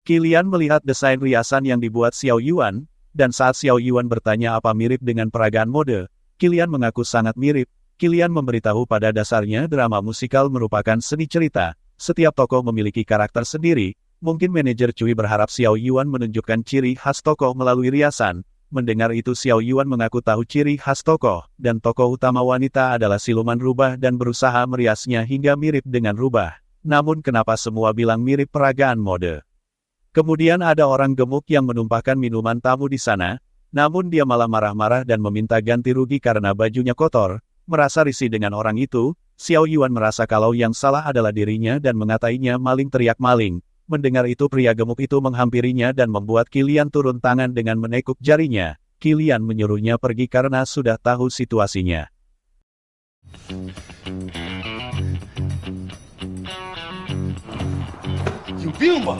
Qilian melihat desain riasan yang dibuat Xiao Yuan, dan saat Xiao Yuan bertanya apa mirip dengan peragaan mode, Qilian mengaku sangat mirip. Qilian memberitahu pada dasarnya drama musikal merupakan seni cerita. Setiap tokoh memiliki karakter sendiri. Mungkin manajer Cui berharap Xiao Yuan menunjukkan ciri khas tokoh melalui riasan. Mendengar itu Xiao Yuan mengaku tahu ciri khas tokoh, dan tokoh utama wanita adalah siluman rubah dan berusaha meriasnya hingga mirip dengan rubah. Namun kenapa semua bilang mirip peragaan mode? Kemudian ada orang gemuk yang menumpahkan minuman tamu di sana, namun dia malah marah-marah dan meminta ganti rugi karena bajunya kotor. Merasa risih dengan orang itu, Xiao Yuan merasa kalau yang salah adalah dirinya dan mengatainya maling teriak maling. Mendengar itu pria gemuk itu menghampirinya dan membuat Qilian turun tangan dengan menekuk jarinya. Qilian menyuruhnya pergi karena sudah tahu situasinya.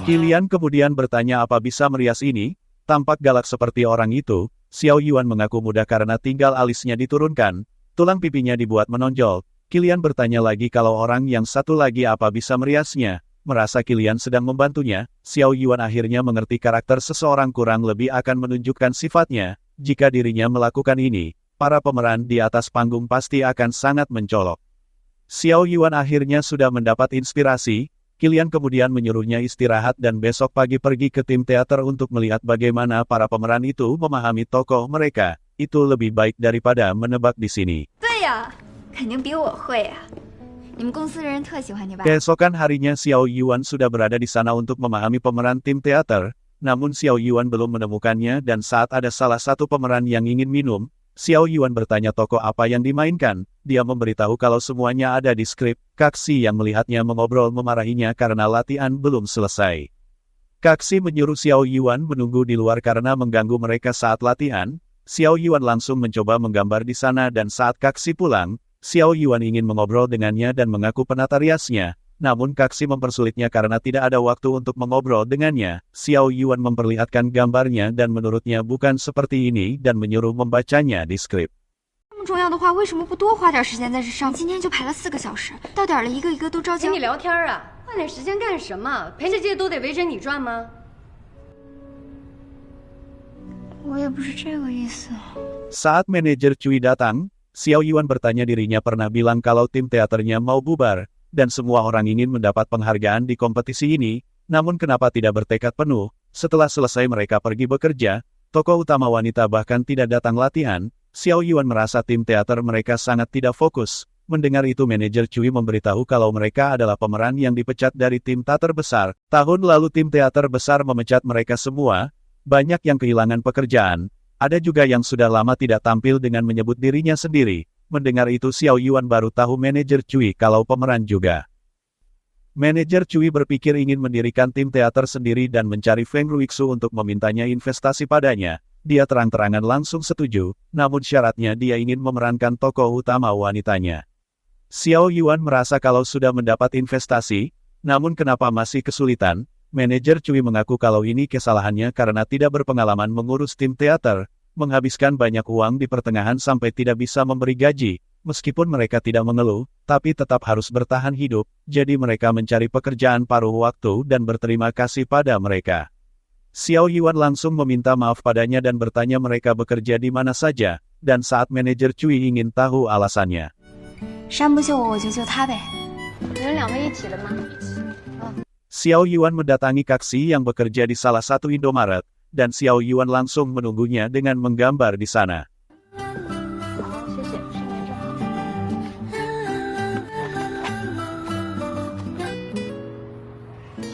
Qilian kemudian bertanya apa bisa merias ini, tampak galak seperti orang itu. Xiao Yuan mengaku mudah karena tinggal alisnya diturunkan, tulang pipinya dibuat menonjol. Qilian bertanya lagi kalau orang yang satu lagi apa bisa meriasnya. Merasa Qilian sedang membantunya, Xiao Yuan akhirnya mengerti karakter seseorang kurang lebih akan menunjukkan sifatnya. Jika dirinya melakukan ini, para pemeran di atas panggung pasti akan sangat mencolok. Xiao Yuan akhirnya sudah mendapat inspirasi. Qilian kemudian menyuruhnya istirahat dan besok pagi pergi ke tim teater untuk melihat bagaimana para pemeran itu memahami tokoh mereka. Itu lebih baik daripada menebak di sini. Keesokan harinya Xiao Yuan sudah berada di sana untuk memahami pemeran tim teater, namun Xiao Yuan belum menemukannya dan saat ada salah satu pemeran yang ingin minum, Xiao Yuan bertanya tokoh apa yang dimainkan. Dia memberitahu kalau semuanya ada di skrip. Kaxi yang melihatnya mengobrol memarahinya karena latihan belum selesai. Kaxi menyuruh Xiao Yuan menunggu di luar karena mengganggu mereka saat latihan. Xiao Yuan langsung mencoba menggambar di sana dan saat Kaxi pulang, Xiao Yuan ingin mengobrol dengannya dan mengaku penata riasnya, namun Kaxi mempersulitnya karena tidak ada waktu untuk mengobrol dengannya. Xiao Yuan memperlihatkan gambarnya dan menurutnya bukan seperti ini dan menyuruh membacanya di skrip. Saat manajer Cui datang, Xiao Yuan bertanya dirinya pernah bilang kalau tim teaternya mau bubar, dan semua orang ingin mendapat penghargaan di kompetisi ini, namun kenapa tidak bertekad penuh. Setelah selesai mereka pergi bekerja, tokoh utama wanita bahkan tidak datang latihan. Xiao Yuan merasa tim teater mereka sangat tidak fokus. Mendengar itu manajer Cui memberitahu kalau mereka adalah pemeran yang dipecat dari tim teater besar. Tahun lalu tim teater besar memecat mereka semua, banyak yang kehilangan pekerjaan. Ada juga yang sudah lama tidak tampil dengan menyebut dirinya sendiri. Mendengar itu Xiao Yuan baru tahu manajer Cui kalau pemeran juga. Manajer Cui berpikir ingin mendirikan tim teater sendiri dan mencari Feng Ruixu untuk memintanya investasi padanya. Dia terang-terangan langsung setuju, namun syaratnya dia ingin memerankan tokoh utama wanitanya. Xiao Yuan merasa kalau sudah mendapat investasi, namun kenapa masih kesulitan? Manajer Cui mengaku kalau ini kesalahannya karena tidak berpengalaman mengurus tim teater, menghabiskan banyak uang di pertengahan sampai tidak bisa memberi gaji. Meskipun mereka tidak mengeluh, tapi tetap harus bertahan hidup, jadi mereka mencari pekerjaan paruh waktu dan berterima kasih pada mereka. Xiao Yuan langsung meminta maaf padanya dan bertanya mereka bekerja di mana saja, dan saat manajer Cui ingin tahu alasannya. Xiao Yuan mendatangi Kaxi yang bekerja di salah satu Indomaret, dan Xiao Yuan langsung menunggunya dengan menggambar di sana.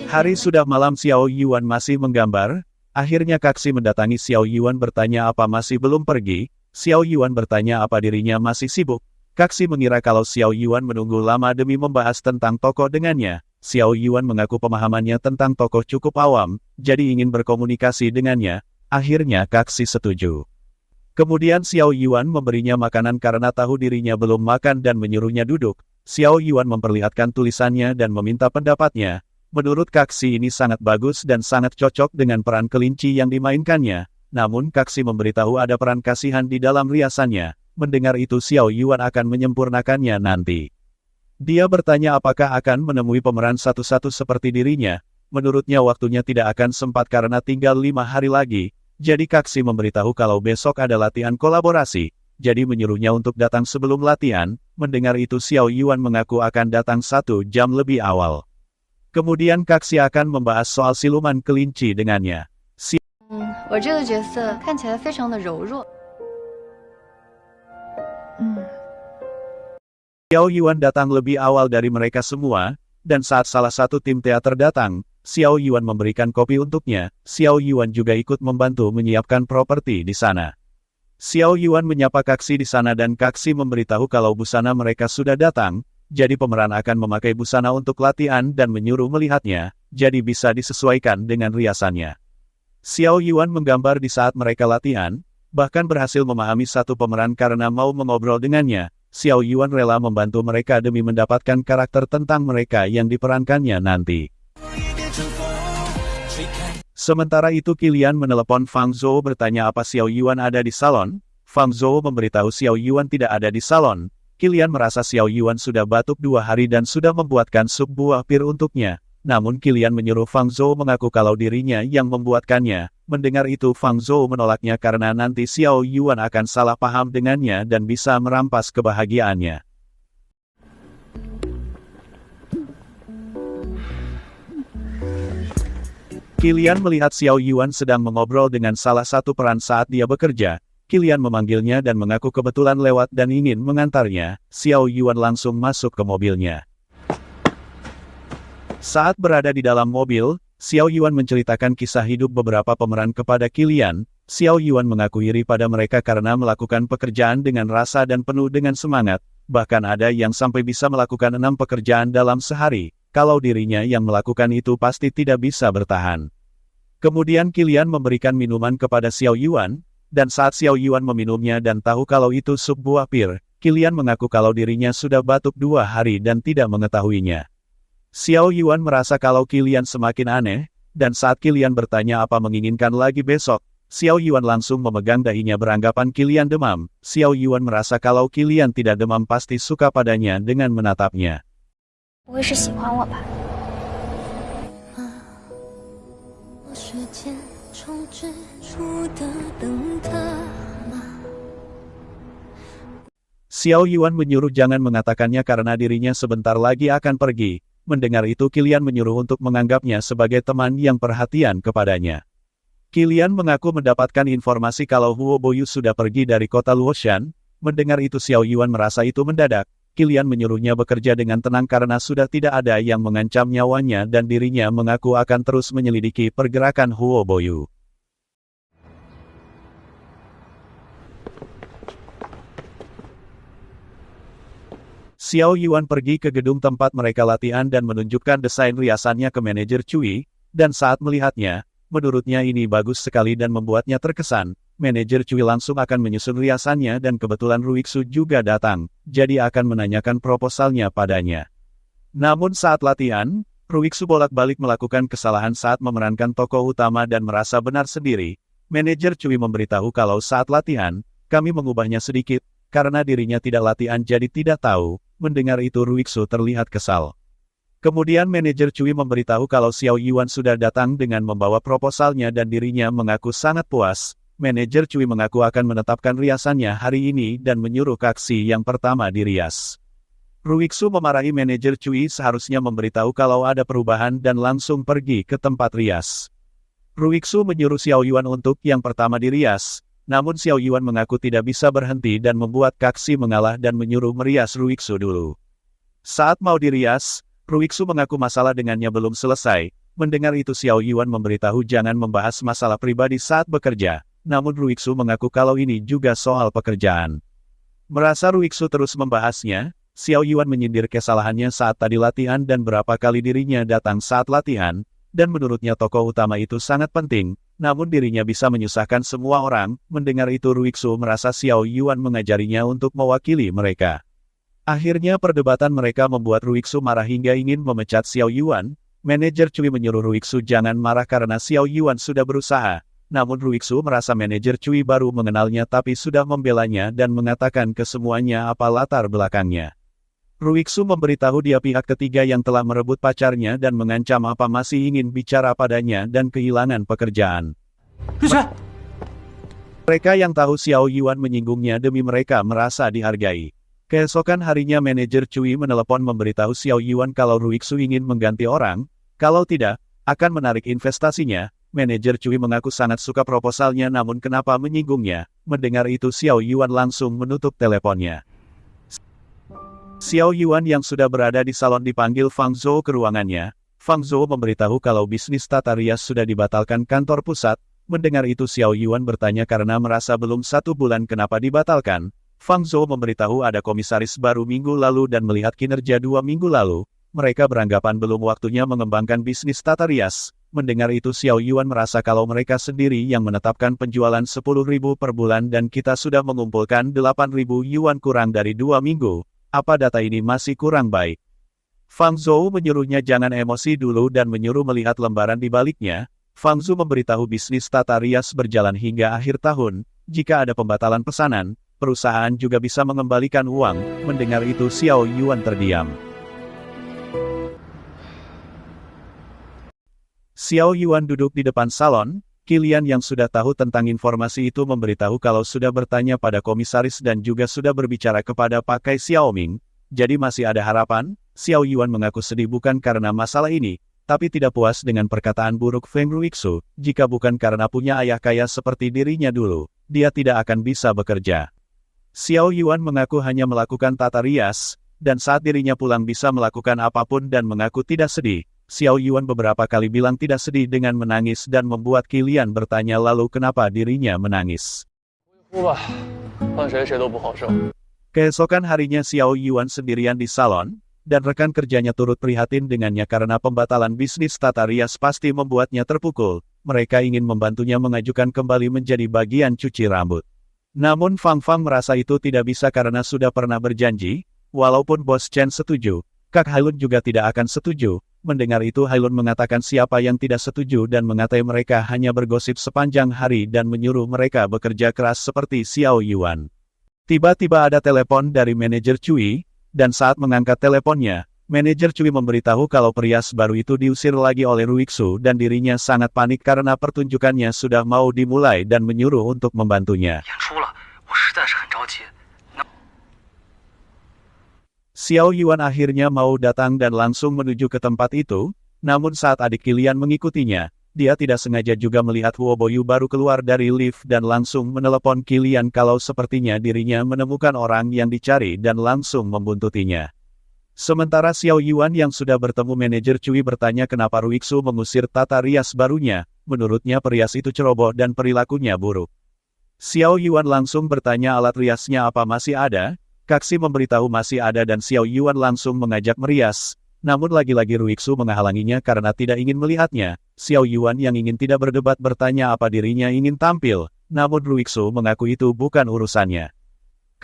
Hari sudah malam Xiao Yuan masih menggambar, akhirnya Kaxi mendatangi Xiao Yuan bertanya apa masih belum pergi. Xiao Yuan bertanya apa dirinya masih sibuk. Kaxi mengira kalau Xiao Yuan menunggu lama demi membahas tentang tokoh dengannya. Xiao Yuan mengaku pemahamannya tentang tokoh cukup awam, jadi ingin berkomunikasi dengannya. Akhirnya Kaxi setuju. Kemudian Xiao Yuan memberinya makanan karena tahu dirinya belum makan dan menyuruhnya duduk. Xiao Yuan memperlihatkan tulisannya dan meminta pendapatnya. Menurut Kaxi ini sangat bagus dan sangat cocok dengan peran kelinci yang dimainkannya. Namun Kaxi memberitahu ada peran kasihan di dalam riasannya. Mendengar itu Xiao Yuan akan menyempurnakannya nanti. Dia bertanya apakah akan menemui pemeran satu-satu seperti dirinya. menurutnya waktunya tidak akan sempat karena tinggal 5 hari lagi, jadi Kaxi memberitahu kalau besok ada latihan kolaborasi, jadi menyuruhnya untuk datang sebelum latihan. Mendengar itu Xiao Yuan mengaku akan datang 1 jam lebih awal. Kemudian Kaxi akan membahas soal siluman kelinci dengannya. Xiao Yuan datang lebih awal dari mereka semua, dan saat salah satu tim teater datang, Xiao Yuan memberikan kopi untuknya. Xiao Yuan juga ikut membantu menyiapkan properti di sana. Xiao Yuan menyapa Kaxi di sana dan Kaxi memberitahu kalau busana mereka sudah datang, jadi pemeran akan memakai busana untuk latihan dan menyuruh melihatnya, jadi bisa disesuaikan dengan riasannya. Xiao Yuan menggambar di saat mereka latihan, bahkan berhasil memahami satu pemeran karena mau mengobrol dengannya. Xiao Yuan rela membantu mereka demi mendapatkan karakter tentang mereka yang diperankannya nanti. Sementara itu Qilian menelepon Fang Zhou bertanya apa Xiao Yuan ada di salon. Fang Zhou memberitahu Xiao Yuan tidak ada di salon. Qilian merasa Xiao Yuan sudah batuk 2 hari dan sudah membuatkan sup buah pir untuknya. Namun Qilian menyuruh Fang Zhou mengaku kalau dirinya yang membuatkannya. Mendengar itu Fang Zhou menolaknya karena nanti Xiao Yuan akan salah paham dengannya dan bisa merampas kebahagiaannya. Qilian melihat Xiao Yuan sedang mengobrol dengan salah satu peran saat dia bekerja. Qilian memanggilnya dan mengaku kebetulan lewat dan ingin mengantarnya. Xiao Yuan langsung masuk ke mobilnya. Saat berada di dalam mobil, Xiao Yuan menceritakan kisah hidup beberapa pemeran kepada Qilian. Xiao Yuan mengaku iri pada mereka karena melakukan pekerjaan dengan rasa dan penuh dengan semangat. Bahkan ada yang sampai bisa melakukan 6 pekerjaan dalam sehari. Kalau dirinya yang melakukan itu pasti tidak bisa bertahan. Kemudian Qilian memberikan minuman kepada Xiao Yuan, dan saat Xiao Yuan meminumnya dan tahu kalau itu sup buah pir, Qilian mengaku kalau dirinya sudah batuk 2 hari dan tidak mengetahuinya. Xiao Yuan merasa kalau Qilian semakin aneh, dan saat Qilian bertanya apa menginginkan lagi besok, Xiao Yuan langsung memegang dahinya beranggapan Qilian demam. Xiao Yuan merasa kalau Qilian tidak demam pasti suka padanya dengan menatapnya. 不会是喜欢我吧？ Xiao Yuan menyuruh jangan mengatakannya karena dirinya sebentar lagi akan pergi. Mendengar itu Qilian menyuruh untuk menganggapnya sebagai teman yang perhatian kepadanya. Qilian mengaku mendapatkan informasi kalau Huo Boyu sudah pergi dari kota Luoshan. Mendengar itu Xiao Yuan merasa itu mendadak. Qilian menyuruhnya bekerja dengan tenang karena sudah tidak ada yang mengancam nyawanya dan dirinya mengaku akan terus menyelidiki pergerakan Huo Boyu. Xiao Yuan pergi ke gedung tempat mereka latihan dan menunjukkan desain riasannya ke manajer Cui, dan saat melihatnya, menurutnya ini bagus sekali dan membuatnya terkesan. Manajer Cui langsung akan menyusun riasannya dan kebetulan Ruixu juga datang, jadi akan menanyakan proposalnya padanya. Namun saat latihan, Ruixu bolak-balik melakukan kesalahan saat memerankan tokoh utama dan merasa benar sendiri. Manajer Cui memberitahu kalau saat latihan, kami mengubahnya sedikit, karena dirinya tidak latihan jadi tidak tahu. Mendengar itu Ruixu terlihat kesal. Kemudian manajer Cui memberitahu kalau Xiao Yuan sudah datang dengan membawa proposalnya dan dirinya mengaku sangat puas. Manajer Cui mengaku akan menetapkan riasannya hari ini dan menyuruh Kaxi yang pertama dirias. Ruixu memarahi manajer Cui seharusnya memberitahu kalau ada perubahan dan langsung pergi ke tempat rias. Ruixu menyuruh Xiao Yuan untuk yang pertama dirias, namun Xiao Yuan mengaku tidak bisa berhenti dan membuat Kaxi mengalah dan menyuruh merias Ruixu dulu. Saat mau dirias, Ruixu mengaku masalah dengannya belum selesai. Mendengar itu Xiao Yuan memberitahu jangan membahas masalah pribadi saat bekerja. Namun Ruixu mengaku kalau ini juga soal pekerjaan. Merasa Ruixu terus membahasnya, Xiao Yuan menyindir kesalahannya saat tadi latihan dan berapa kali dirinya datang saat latihan, dan menurutnya tokoh utama itu sangat penting, namun dirinya bisa menyusahkan semua orang. Mendengar itu Ruixu merasa Xiao Yuan mengajarinya untuk mewakili mereka. Akhirnya perdebatan mereka membuat Ruixu marah hingga ingin memecat Xiao Yuan. Manajer Cui menyuruh Ruixu jangan marah karena Xiao Yuan sudah berusaha. Namun Ruixu merasa manajer Cui baru mengenalnya tapi sudah membelanya dan mengatakan ke semuanya apa latar belakangnya. Ruiksu memberitahu dia pihak ketiga yang telah merebut pacarnya dan mengancam apa masih ingin bicara padanya dan kehilangan pekerjaan. Mereka yang tahu Xiao Yuan menyinggungnya demi mereka merasa dihargai. Keesokan harinya manajer Cui menelepon memberitahu Xiao Yuan kalau Ruiksu ingin mengganti orang, kalau tidak, akan menarik investasinya. Manajer Cui mengaku sangat suka proposalnya namun kenapa menyinggungnya. Mendengar itu Xiao Yuan langsung menutup teleponnya. Xiao Yuan yang sudah berada di salon dipanggil Fang Zhou ke ruangannya. Fang Zhou memberitahu kalau bisnis tata rias sudah dibatalkan kantor pusat. Mendengar itu Xiao Yuan bertanya karena merasa belum 1 bulan kenapa dibatalkan. Fang Zhou memberitahu ada komisaris baru minggu lalu dan melihat kinerja 2 minggu lalu. Mereka beranggapan belum waktunya mengembangkan bisnis tata rias. Mendengar itu Xiao Yuan merasa kalau mereka sendiri yang menetapkan penjualan 10.000 per bulan dan kita sudah mengumpulkan 8.000 yuan kurang dari 2 minggu. Apa data ini masih kurang baik? Fang Zhou menyuruhnya jangan emosi dulu dan menyuruh melihat lembaran di baliknya. Fang Zhou memberitahu bisnis tata rias berjalan hingga akhir tahun. Jika ada pembatalan pesanan, perusahaan juga bisa mengembalikan uang. Mendengar itu Xiao Yuan terdiam. Xiao Yuan duduk di depan salon. Qilian yang sudah tahu tentang informasi itu memberitahu kalau sudah bertanya pada komisaris dan juga sudah berbicara kepada pakai Xiaoming. Jadi masih ada harapan? Xiao Yuan mengaku sedih bukan karena masalah ini, tapi tidak puas dengan perkataan buruk Feng Ruiksu. Jika bukan karena punya ayah kaya seperti dirinya dulu, dia tidak akan bisa bekerja. Xiao Yuan mengaku hanya melakukan tata rias, dan saat dirinya pulang bisa melakukan apapun dan mengaku tidak sedih. Xiao Yuan beberapa kali bilang tidak sedih dengan menangis dan membuat Qilian bertanya lalu kenapa dirinya menangis. Keesokan harinya Xiao Yuan sendirian di salon, dan rekan kerjanya turut prihatin dengannya karena pembatalan bisnis tata rias pasti membuatnya terpukul. Mereka ingin membantunya mengajukan kembali menjadi bagian cuci rambut. Namun Fang Fang merasa itu tidak bisa karena sudah pernah berjanji, walaupun Bos Chen setuju, Kak Hailun juga tidak akan setuju. Mendengar itu Hailun mengatakan siapa yang tidak setuju dan mengatai mereka hanya bergosip sepanjang hari dan menyuruh mereka bekerja keras seperti Xiao Yuan. Tiba-tiba ada telepon dari manajer Cui, dan saat mengangkat teleponnya, manajer Cui memberitahu kalau perias baru itu diusir lagi oleh Ruiksu dan dirinya sangat panik karena pertunjukannya sudah mau dimulai dan menyuruh untuk membantunya. Xiao Yuan akhirnya mau datang dan langsung menuju ke tempat itu, namun saat adik Qilian mengikutinya, dia tidak sengaja juga melihat Huo Boyu baru keluar dari lift dan langsung menelepon Qilian kalau sepertinya dirinya menemukan orang yang dicari dan langsung membuntutinya. Sementara Xiao Yuan yang sudah bertemu manajer Cui bertanya kenapa Ruiksu mengusir tata rias barunya, menurutnya perias itu ceroboh dan perilakunya buruk. Xiao Yuan langsung bertanya alat riasnya apa masih ada. Kaksi memberitahu masih ada dan Xiao Yuan langsung mengajak merias, namun lagi-lagi Ruiksu menghalanginya karena tidak ingin melihatnya. Xiao Yuan yang ingin tidak berdebat bertanya apa dirinya ingin tampil, namun Ruiksu mengaku itu bukan urusannya.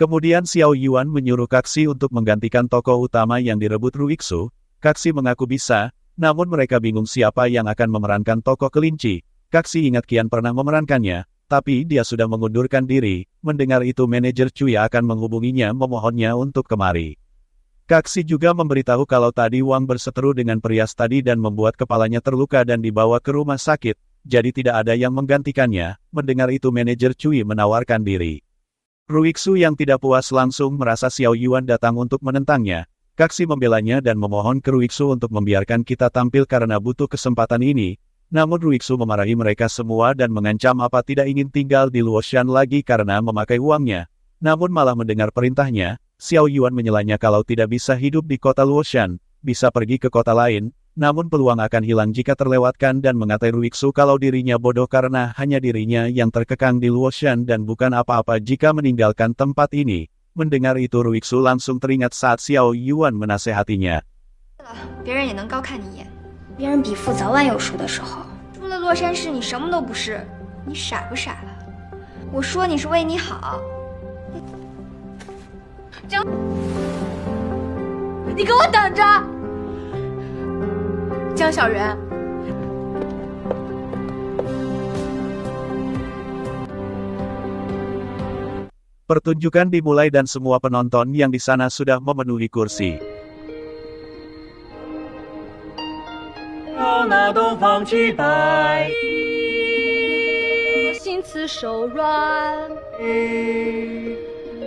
Kemudian Xiao Yuan menyuruh Kaksi untuk menggantikan tokoh utama yang direbut Ruiksu. Kaksi mengaku bisa, namun mereka bingung siapa yang akan memerankan tokoh kelinci. Kaksi ingat Qian pernah memerankannya, tapi dia sudah mengundurkan diri. Mendengar itu manajer Cui akan menghubunginya memohonnya untuk kemari. Kaksi juga memberitahu kalau tadi Wang berseteru dengan perias tadi dan membuat kepalanya terluka dan dibawa ke rumah sakit, jadi tidak ada yang menggantikannya. Mendengar itu manajer Cui menawarkan diri. Ruiksu yang tidak puas langsung merasa Xiao Yuan datang untuk menentangnya. Kaksi membelanya dan memohon ke Ruiksu untuk membiarkan kita tampil karena butuh kesempatan ini. Namun Ruiksu memarahi mereka semua dan mengancam apa tidak ingin tinggal di Luoshan lagi karena memakai uangnya. Namun malah mendengar perintahnya, Xiao Yuan menyelanya kalau tidak bisa hidup di kota Luoshan, bisa pergi ke kota lain, namun peluang akan hilang jika terlewatkan dan mengatai Ruiksu kalau dirinya bodoh karena hanya dirinya yang terkekang di Luoshan dan bukan apa-apa jika meninggalkan tempat ini. Mendengar itu Ruiksu langsung teringat saat Xiao Yuan menasehatinya. 别人比父早晚有输的时候，出了洛杉矶你什么都不是，你傻不傻了？我说你是为你好。江，你给我等着！江小媛。Pertunjukan dimulai dan semua penonton yang di sana sudah memenuhi kursi. 向那东方去拜。心慈手软，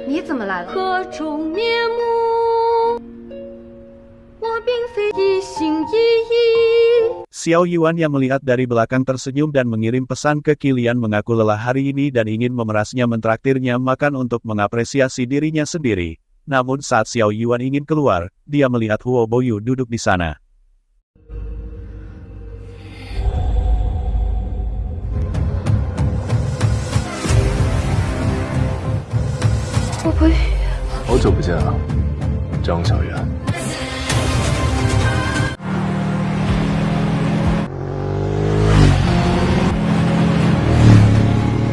你怎么来了？何种面目？我并非一心一意。Xiao Yuan yang melihat dari belakang tersenyum dan mengirim pesan ke Qilian mengaku lelah hari ini dan ingin memerasnya mentraktirnya makan untuk mengapresiasi dirinya sendiri. Namun saat Xiao Yuan ingin keluar, dia melihat Huo Boyu duduk di sana. Huo 好久不见啊，张小媛。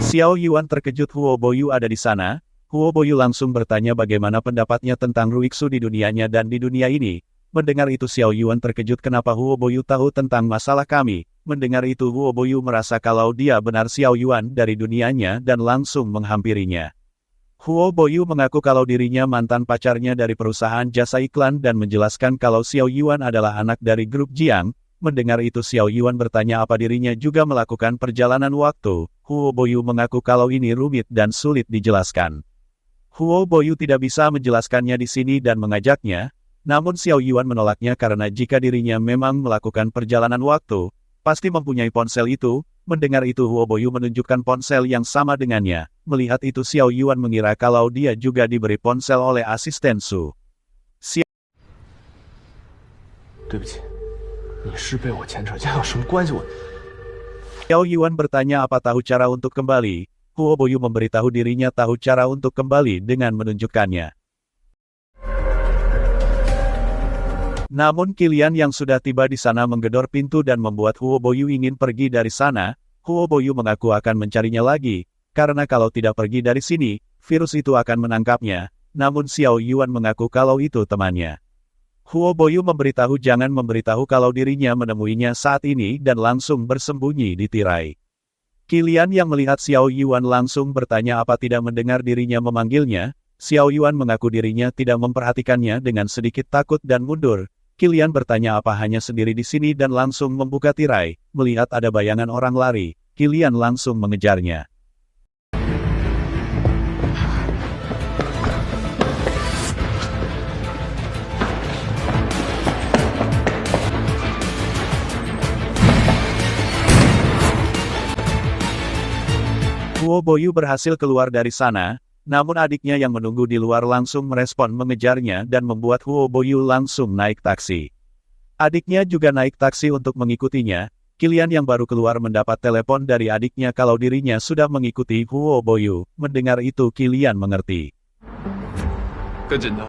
Xiao Yuan terkejut Huo Boyu ada di sana. Huo Boyu langsung bertanya bagaimana pendapatnya tentang Ruixu di dunianya dan di dunia ini. Mendengar itu Xiao Yuan terkejut kenapa Huo Boyu tahu tentang masalah kami. Mendengar itu Huo Boyu merasa kalau dia benar Xiao Yuan dari dunianya dan langsung menghampirinya. Huo Boyu mengaku kalau dirinya mantan pacarnya dari perusahaan jasa iklan dan menjelaskan kalau Xiao Yuan adalah anak dari grup Jiang. Mendengar itu Xiao Yuan bertanya apa dirinya juga melakukan perjalanan waktu. Huo Boyu mengaku kalau ini rumit dan sulit dijelaskan. Huo Boyu tidak bisa menjelaskannya di sini dan mengajaknya, namun Xiao Yuan menolaknya karena jika dirinya memang melakukan perjalanan waktu, pasti mempunyai ponsel itu. Mendengar itu Huo Boyu menunjukkan ponsel yang sama dengannya. Melihat itu Xiao Yuan mengira kalau dia juga diberi ponsel oleh asisten Su. 对不起，你是被我牵扯，这有什么关系？ Xiao Yuan bertanya apa tahu cara untuk kembali. Huo Boyu memberitahu dirinya tahu cara untuk kembali dengan menunjukkannya. Namun Qilian yang sudah tiba di sana menggedor pintu dan membuat Huo Boyu ingin pergi dari sana. Huo Boyu mengaku akan mencarinya lagi, karena kalau tidak pergi dari sini, virus itu akan menangkapnya. Namun Xiao Yuan mengaku kalau itu temannya. Huo Boyu memberitahu jangan memberitahu kalau dirinya menemuinya saat ini dan langsung bersembunyi di tirai. Qilian yang melihat Xiao Yuan langsung bertanya apa tidak mendengar dirinya memanggilnya. Xiao Yuan mengaku dirinya tidak memperhatikannya dengan sedikit takut dan mundur. Qilian bertanya apa hanya sendiri di sini dan langsung membuka tirai. Melihat ada bayangan orang lari, Qilian langsung mengejarnya. Huo Boyu berhasil keluar dari sana. Namun adiknya yang menunggu di luar langsung merespon mengejarnya dan membuat Huo Boyu langsung naik taksi. Adiknya juga naik taksi untuk mengikutinya. Qilian yang baru keluar mendapat telepon dari adiknya kalau dirinya sudah mengikuti Huo Boyu. Mendengar itu Qilian mengerti.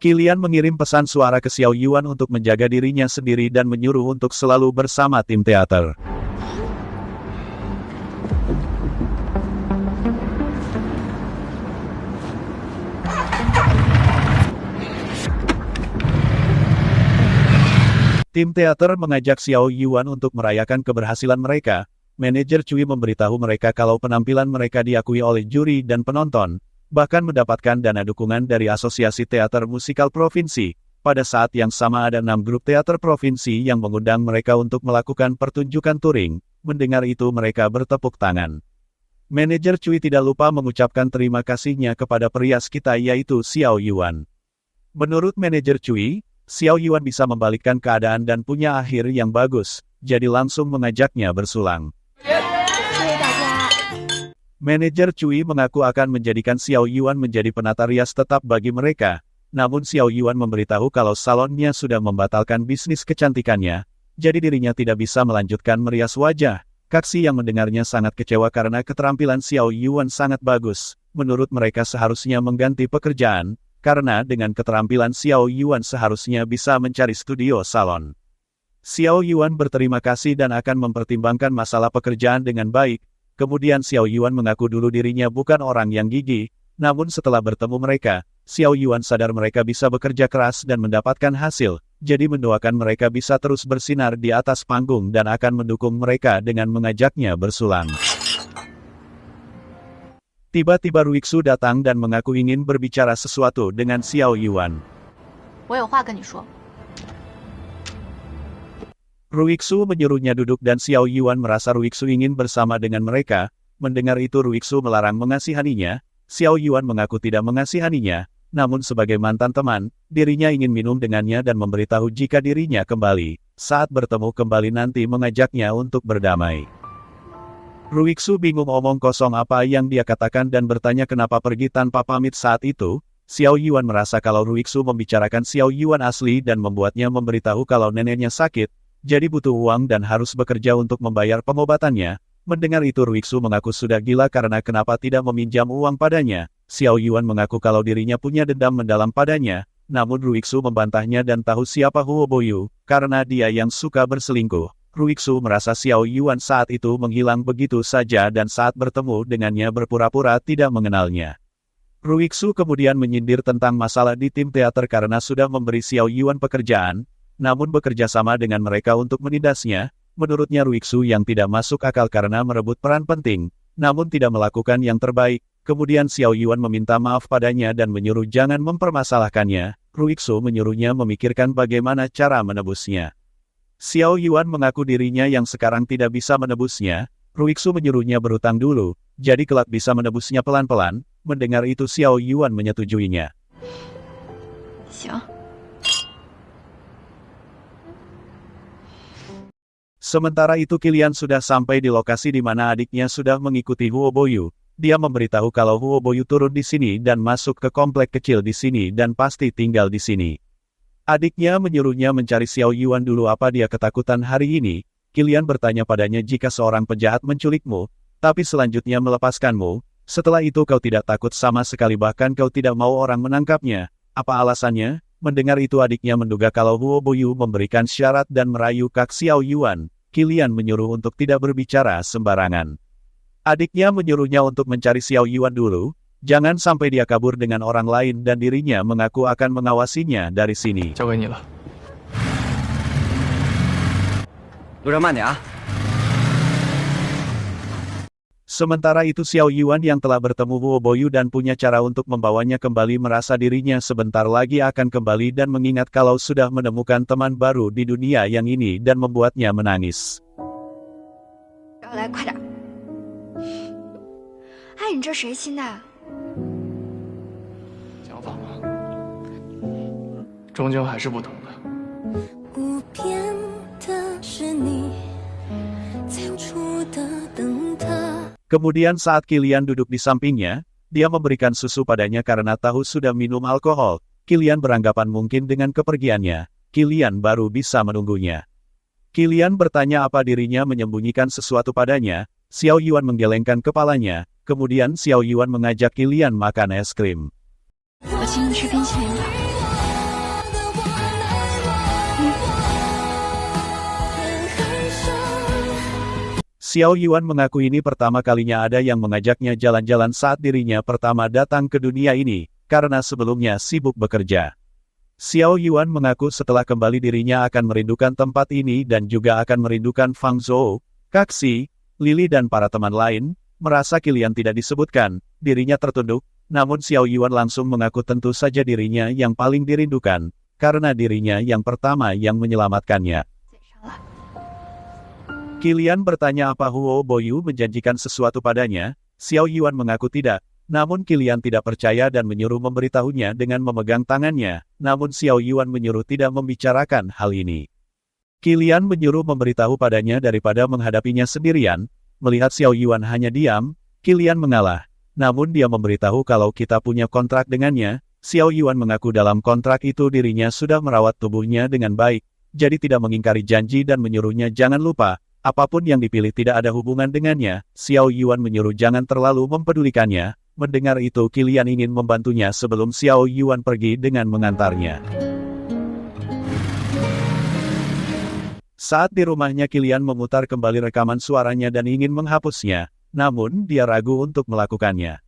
Qilian mengirim pesan suara ke Xiao Yuan untuk menjaga dirinya sendiri dan menyuruh untuk selalu bersama tim teater. Tim teater mengajak Xiao Yuan untuk merayakan keberhasilan mereka. Manajer Cui memberitahu mereka kalau penampilan mereka diakui oleh juri dan penonton, bahkan mendapatkan dana dukungan dari Asosiasi Teater Musikal Provinsi. Pada saat yang sama ada 6 grup teater provinsi yang mengundang mereka untuk melakukan pertunjukan touring. Mendengar itu mereka bertepuk tangan. Manajer Cui tidak lupa mengucapkan terima kasihnya kepada perias kita yaitu Xiao Yuan. Menurut manajer Cui, Xiao Yuan bisa membalikkan keadaan dan punya akhir yang bagus, jadi langsung mengajaknya bersulang. Manajer Cui mengaku akan menjadikan Xiao Yuan menjadi penata rias tetap bagi mereka, namun Xiao Yuan memberitahu kalau salonnya sudah membatalkan bisnis kecantikannya, jadi dirinya tidak bisa melanjutkan merias wajah. Kaksi yang mendengarnya sangat kecewa karena keterampilan Xiao Yuan sangat bagus, menurut mereka seharusnya mengganti pekerjaan, karena dengan keterampilan Xiao Yuan seharusnya bisa mencari studio salon. Xiao Yuan berterima kasih dan akan mempertimbangkan masalah pekerjaan dengan baik. Kemudian Xiao Yuan mengaku dulu dirinya bukan orang yang gigih, namun setelah bertemu mereka, Xiao Yuan sadar mereka bisa bekerja keras dan mendapatkan hasil, jadi mendoakan mereka bisa terus bersinar di atas panggung dan akan mendukung mereka dengan mengajaknya bersulang. Tiba-tiba Ruixu datang dan mengaku ingin berbicara sesuatu dengan Xiao Yuan. Ruixu menyuruhnya duduk dan Xiao Yuan merasa Ruixu ingin bersama dengan mereka. Mendengar itu Ruixu melarang mengasihaninya. Xiao Yuan mengaku tidak mengasihaninya, namun sebagai mantan teman, dirinya ingin minum dengannya dan memberitahu jika dirinya kembali. Saat bertemu kembali nanti mengajaknya untuk berdamai. Ruixu bingung omong kosong apa yang dia katakan dan bertanya kenapa pergi tanpa pamit saat itu. Xiao Yuan merasa kalau Ruixu membicarakan Xiao Yuan asli dan membuatnya memberitahu kalau neneknya sakit, jadi butuh uang dan harus bekerja untuk membayar pengobatannya. Mendengar itu Ruixu mengaku sudah gila karena kenapa tidak meminjam uang padanya. Xiao Yuan mengaku kalau dirinya punya dendam mendalam padanya, namun Ruixu membantahnya dan tahu siapa Huo Boyu, karena dia yang suka berselingkuh. Ruixu merasa Xiao Yuan saat itu menghilang begitu saja dan saat bertemu dengannya berpura-pura tidak mengenalnya. Ruixu kemudian menyindir tentang masalah di tim teater karena sudah memberi Xiao Yuan pekerjaan, namun bekerja sama dengan mereka untuk menindasnya. Menurutnya Ruixu yang tidak masuk akal karena merebut peran penting, namun tidak melakukan yang terbaik. Kemudian Xiao Yuan meminta maaf padanya dan menyuruh jangan mempermasalahkannya. Ruixu menyuruhnya memikirkan bagaimana cara menebusnya. Xiao Yuan mengaku dirinya yang sekarang tidak bisa menebusnya. Ruixu menyuruhnya berhutang dulu, jadi kelak bisa menebusnya pelan-pelan. Mendengar itu Xiao Yuan menyetujuinya. 行。 Sementara itu Qilian sudah sampai di lokasi di mana adiknya sudah mengikuti Huo Boyu. Dia memberitahu kalau Huo Boyu turun di sini dan masuk ke komplek kecil di sini dan pasti tinggal di sini. Adiknya menyuruhnya mencari Xiao Yuan dulu apa dia ketakutan hari ini. Qilian bertanya padanya jika seorang penjahat menculikmu, tapi selanjutnya melepaskanmu. Setelah itu kau tidak takut sama sekali bahkan kau tidak mau orang menangkapnya. Apa alasannya? Mendengar itu adiknya menduga kalau Huo Boyu memberikan syarat dan merayu Kak Xiao Yuan. Qilian menyuruh untuk tidak berbicara sembarangan. Adiknya menyuruhnya untuk mencari Xiao Yuan dulu, jangan sampai dia kabur dengan orang lain dan dirinya mengaku akan mengawasinya dari sini. 交给你了。 路上慢点啊。 Sementara itu Xiao Yuan yang telah bertemu Huo Boyu dan punya cara untuk membawanya kembali merasa dirinya sebentar lagi akan kembali dan mengingat kalau sudah menemukan teman baru di dunia yang ini dan membuatnya menangis. 来，快点！哎，你这谁亲的？ 想法吗？终究还是不同的。 不变的是你，在无处的等他。 Kemudian saat Qilian duduk di sampingnya, dia memberikan susu padanya karena tahu sudah minum alkohol. Qilian beranggapan mungkin dengan kepergiannya, Qilian baru bisa menunggunya. Qilian bertanya apa dirinya menyembunyikan sesuatu padanya. Xiao Yuan menggelengkan kepalanya, kemudian Xiao Yuan mengajak Qilian makan es krim. 我请你吃冰淇淋吧。 Xiao Yuan mengaku ini pertama kalinya ada yang mengajaknya jalan-jalan saat dirinya pertama datang ke dunia ini, karena sebelumnya sibuk bekerja. Xiao Yuan mengaku setelah kembali dirinya akan merindukan tempat ini dan juga akan merindukan Fang Zhou, Kaxi, Lily dan para teman lain. Merasa Qilian tidak disebutkan, dirinya tertunduk, namun Xiao Yuan langsung mengaku tentu saja dirinya yang paling dirindukan, karena dirinya yang pertama yang menyelamatkannya. Qilian bertanya apa Huo Boyu menjanjikan sesuatu padanya. Xiao Yuan mengaku tidak, namun Qilian tidak percaya dan menyuruh memberitahunya dengan memegang tangannya, namun Xiao Yuan menyuruh tidak membicarakan hal ini. Qilian menyuruh memberitahu padanya daripada menghadapinya sendirian. Melihat Xiao Yuan hanya diam, Qilian mengalah, namun dia memberitahu kalau kita punya kontrak dengannya. Xiao Yuan mengaku dalam kontrak itu dirinya sudah merawat tubuhnya dengan baik, jadi tidak mengingkari janji dan menyuruhnya jangan lupa. Apapun yang dipilih tidak ada hubungan dengannya. Xiao Yuan menyuruh jangan terlalu mempedulikannya. Mendengar itu Qilian ingin membantunya sebelum Xiao Yuan pergi dengan mengantarnya. Saat di rumahnya Qilian memutar kembali rekaman suaranya dan ingin menghapusnya, namun dia ragu untuk melakukannya.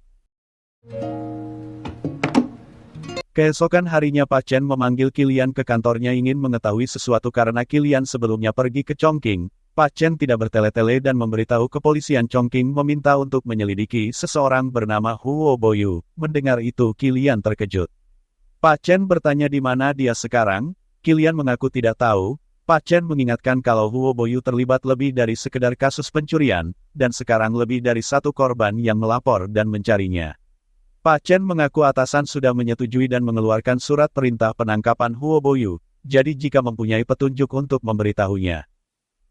Keesokan harinya Pak Chen memanggil Qilian ke kantornya ingin mengetahui sesuatu karena Qilian sebelumnya pergi ke Chongqing. Pak Chen tidak bertele-tele dan memberitahu kepolisian Chongqing meminta untuk menyelidiki seseorang bernama Huo Boyu. Mendengar itu Qilian terkejut. Pak Chen bertanya di mana dia sekarang. Qilian mengaku tidak tahu, Pak Chen mengingatkan kalau Huo Boyu terlibat lebih dari sekedar kasus pencurian, dan sekarang lebih dari satu korban yang melapor dan mencarinya. Pak Chen mengaku atasan sudah menyetujui dan mengeluarkan surat perintah penangkapan Huo Boyu, jadi jika mempunyai petunjuk untuk memberitahunya.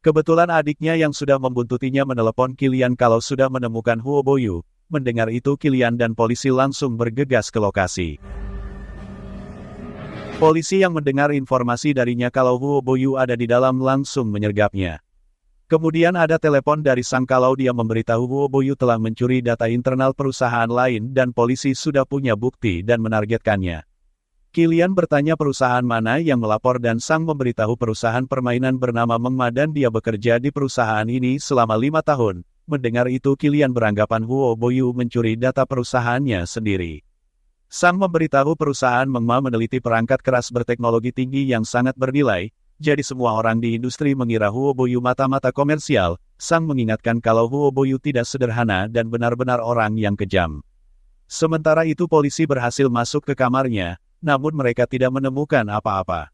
Kebetulan adiknya yang sudah membuntutinya menelepon Qilian kalau sudah menemukan Huo Boyu. Mendengar itu Qilian dan polisi langsung bergegas ke lokasi. Polisi yang mendengar informasi darinya kalau Huo Boyu ada di dalam langsung menyergapnya. Kemudian ada telepon dari Sang kalau dia memberitahu Huo Boyu telah mencuri data internal perusahaan lain dan polisi sudah punya bukti dan menargetkannya. Qilian bertanya perusahaan mana yang melapor dan Sang memberitahu perusahaan permainan bernama Meng Ma dan dia bekerja di perusahaan ini selama 5 tahun. Mendengar itu Qilian beranggapan Huo Boyu mencuri data perusahaannya sendiri. Sang memberitahu perusahaan Meng Ma meneliti perangkat keras berteknologi tinggi yang sangat bernilai, jadi semua orang di industri mengira Huo Boyu mata-mata komersial. Sang mengingatkan kalau Huo Boyu tidak sederhana dan benar-benar orang yang kejam. Sementara itu polisi berhasil masuk ke kamarnya, namun mereka tidak menemukan apa-apa.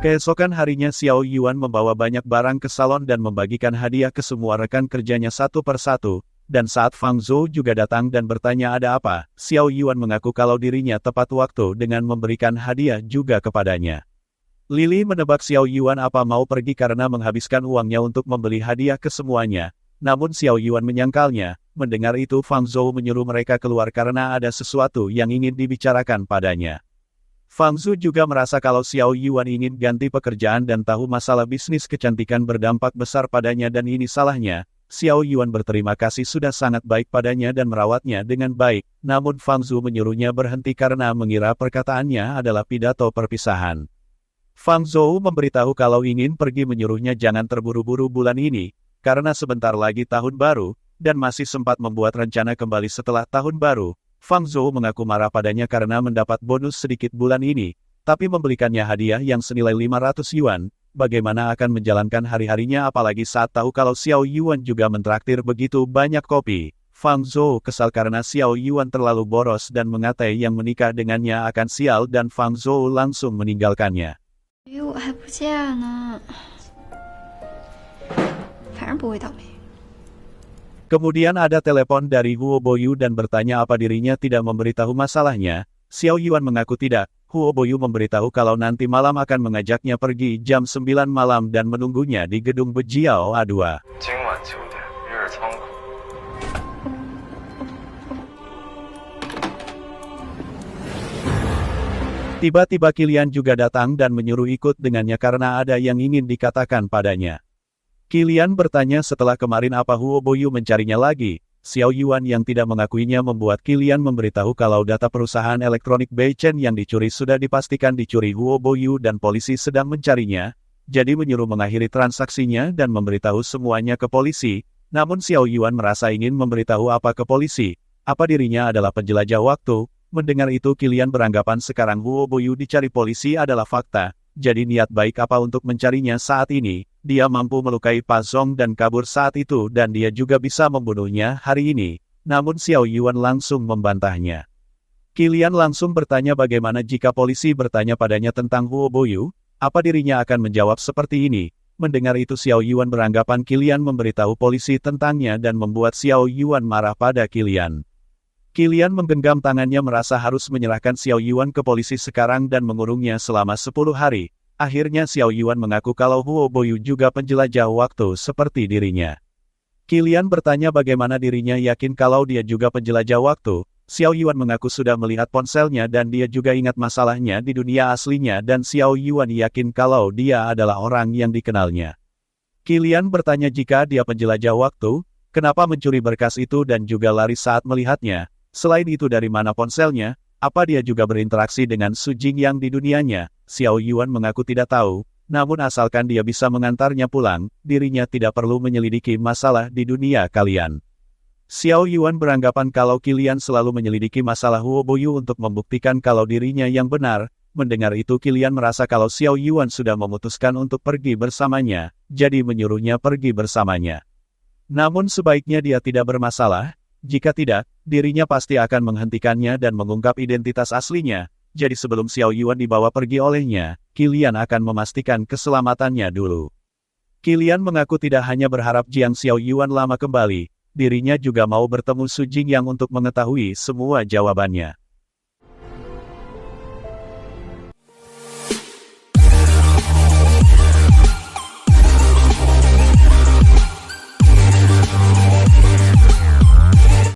Keesokan harinya Xiao Yuan membawa banyak barang ke salon dan membagikan hadiah ke semua rekan kerjanya satu persatu, dan saat Fang Zhou juga datang dan bertanya ada apa, Xiao Yuan mengaku kalau dirinya tepat waktu dengan memberikan hadiah juga kepadanya. Lily menebak Xiao Yuan apa mau pergi karena menghabiskan uangnya untuk membeli hadiah ke semuanya, namun Xiao Yuan menyangkalnya. Mendengar itu Fang Zhou menyuruh mereka keluar karena ada sesuatu yang ingin dibicarakan padanya. Fang Zhou juga merasa kalau Xiao Yuan ingin ganti pekerjaan dan tahu masalah bisnis kecantikan berdampak besar padanya dan ini salahnya. Xiao Yuan berterima kasih sudah sangat baik padanya dan merawatnya dengan baik, namun Fang Zhou menyuruhnya berhenti karena mengira perkataannya adalah pidato perpisahan. Fang Zhou memberitahu kalau ingin pergi menyuruhnya jangan terburu-buru bulan ini, karena sebentar lagi tahun baru, dan masih sempat membuat rencana kembali setelah tahun baru. Fang Zhou mengaku marah padanya karena mendapat bonus sedikit bulan ini, tapi membelikannya hadiah yang senilai 500 yuan, bagaimana akan menjalankan hari-harinya apalagi saat tahu kalau Xiao Yuan juga mentraktir begitu banyak kopi. Fang Zhou kesal karena Xiao Yuan terlalu boros dan mengatai yang menikah dengannya akan sial dan Fang Zhou langsung meninggalkannya. 我还不见呢，反正不会倒霉。 Kemudian ada telepon dari Huo Boyu dan bertanya apa dirinya tidak memberitahu masalahnya. Xiao Yuan mengaku tidak. Huo Boyu memberitahu kalau nanti malam akan mengajaknya pergi jam 9 malam dan menunggunya di gedung Bejiao A2. Tiba-tiba Qilian juga datang dan menyuruh ikut dengannya karena ada yang ingin dikatakan padanya. Qilian bertanya setelah kemarin apa Huo Boyu mencarinya lagi. Xiao Yuan yang tidak mengakuinya membuat Qilian memberitahu kalau data perusahaan elektronik Beichen yang dicuri sudah dipastikan dicuri Huo Boyu dan polisi sedang mencarinya, jadi menyuruh mengakhiri transaksinya dan memberitahu semuanya ke polisi. Namun Xiao Yuan merasa ingin memberitahu apa ke polisi, apa dirinya adalah penjelajah waktu. Mendengar itu Qilian beranggapan sekarang Huo Boyu dicari polisi adalah fakta, jadi niat baik apa untuk mencarinya saat ini. Dia mampu melukai Pa Zong dan kabur saat itu dan dia juga bisa membunuhnya hari ini. Namun Xiao Yuan langsung membantahnya. Qilian langsung bertanya bagaimana jika polisi bertanya padanya tentang Huo Boyu, apa dirinya akan menjawab seperti ini. Mendengar itu Xiao Yuan beranggapan Qilian memberitahu polisi tentangnya dan membuat Xiao Yuan marah pada Qilian. Qilian menggenggam tangannya merasa harus menyerahkan Xiao Yuan ke polisi sekarang dan mengurungnya selama 10 hari. Akhirnya Xiao Yuan mengaku kalau Huo Boyu juga penjelajah waktu seperti dirinya. Qilian bertanya bagaimana dirinya yakin kalau dia juga penjelajah waktu. Xiao Yuan mengaku sudah melihat ponselnya dan dia juga ingat masalahnya di dunia aslinya dan Xiao Yuan yakin kalau dia adalah orang yang dikenalnya. Qilian bertanya jika dia penjelajah waktu, kenapa mencuri berkas itu dan juga lari saat melihatnya. Selain itu dari mana ponselnya? Apa dia juga berinteraksi dengan Su Jingyang di dunianya? Xiao Yuan mengaku tidak tahu, namun asalkan dia bisa mengantarnya pulang, dirinya tidak perlu menyelidiki masalah di dunia kalian. Xiao Yuan beranggapan kalau Qilian selalu menyelidiki masalah Huo Boyu untuk membuktikan kalau dirinya yang benar, Mendengar itu Qilian merasa kalau Xiao Yuan sudah memutuskan untuk pergi bersamanya, jadi menyuruhnya pergi bersamanya. Namun sebaiknya dia tidak bermasalah, jika tidak, dirinya pasti akan menghentikannya dan mengungkap identitas aslinya, jadi sebelum Xiao Yuan dibawa pergi olehnya, Qilian akan memastikan keselamatannya dulu. Qilian mengaku tidak hanya berharap Jiang Xiao Yuan lama kembali, dirinya juga mau bertemu Su Jingyang untuk mengetahui semua jawabannya.